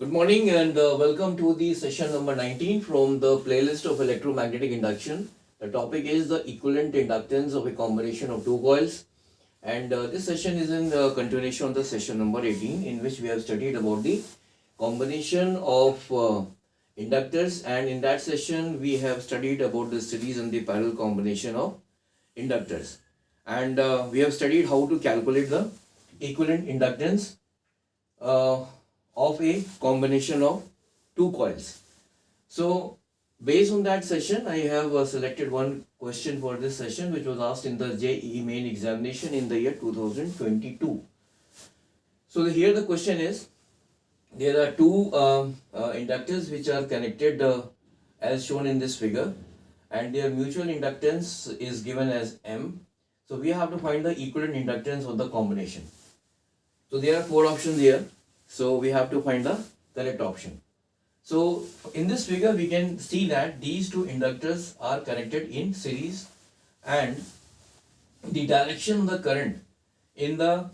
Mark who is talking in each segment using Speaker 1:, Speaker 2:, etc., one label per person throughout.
Speaker 1: Good morning and welcome to the session number 19 from the playlist of electromagnetic induction. The topic is the equivalent inductance of a combination of two coils, and this session is in continuation of the session number 18, in which we have studied about the combination of inductors, and in that session we have studied about the series and the parallel combination of inductors, and we have studied how to calculate the equivalent inductance of a combination of two coils. So based on that session, I have selected one question for this session, which was asked in the JEE main examination in the year 2022. So here the question is, there are two inductors which are connected as shown in this figure, and their mutual inductance is given as M. So we have to find the equivalent inductance of the combination. So there are four options here. So we have to find the correct option. So in this figure we can see that these two inductors are connected in series, and the direction of the current in the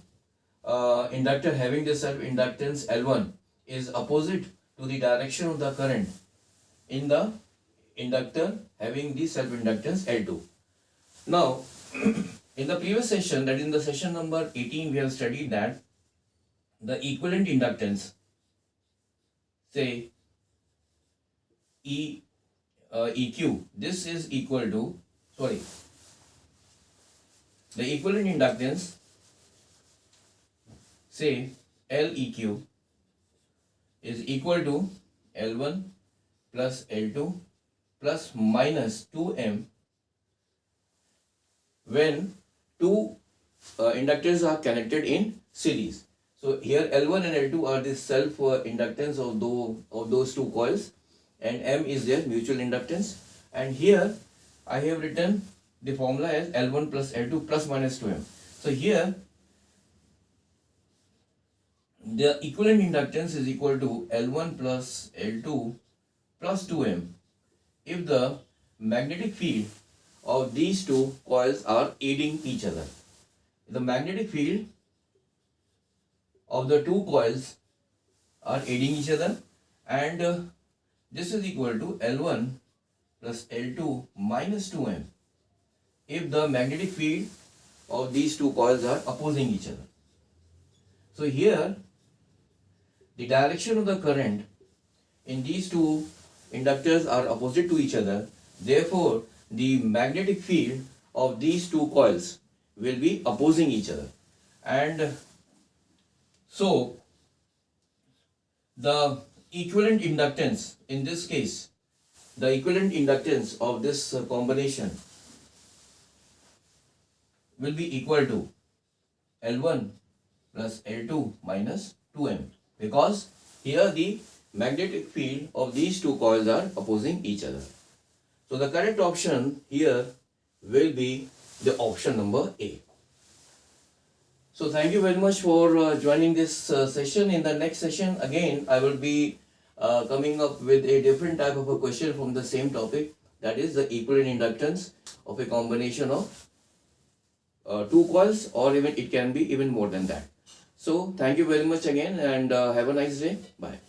Speaker 1: inductor having the self inductance L1 is opposite to the direction of the current in the inductor having the self inductance L2. Now in the previous session, that is in the session number 18, we have studied that the equivalent inductance, say EQ, this is equal to, the equivalent inductance, say LEQ, is equal to L1 plus L2 plus minus 2M when two inductors are connected in series. So here L1 and L2 are the self inductance of those two coils, and M is their mutual inductance. And here I have written the formula as L1 plus L2 plus minus 2M. So here the equivalent inductance is equal to L1 plus L2 plus 2M if the magnetic field of these two coils are aiding each other. The magnetic field of the two coils are aiding each other, and this is equal to L1 plus L2 minus 2M if the magnetic field of these two coils are opposing each other. So here the direction of the current in these two inductors are opposite to each other, therefore the magnetic field of these two coils will be opposing each other, and so the equivalent inductance in this case, the equivalent inductance of this combination will be equal to L1 plus L2 minus 2M, because here the magnetic field of these two coils are opposing each other. So the correct option here will be the option number A. So thank you very much for joining this session. In the next session, again, I will be coming up with a different type of a question from the same topic, that is the equivalent inductance of a combination of two coils, or even it can be even more than that. So thank you very much again, and have a nice day. Bye.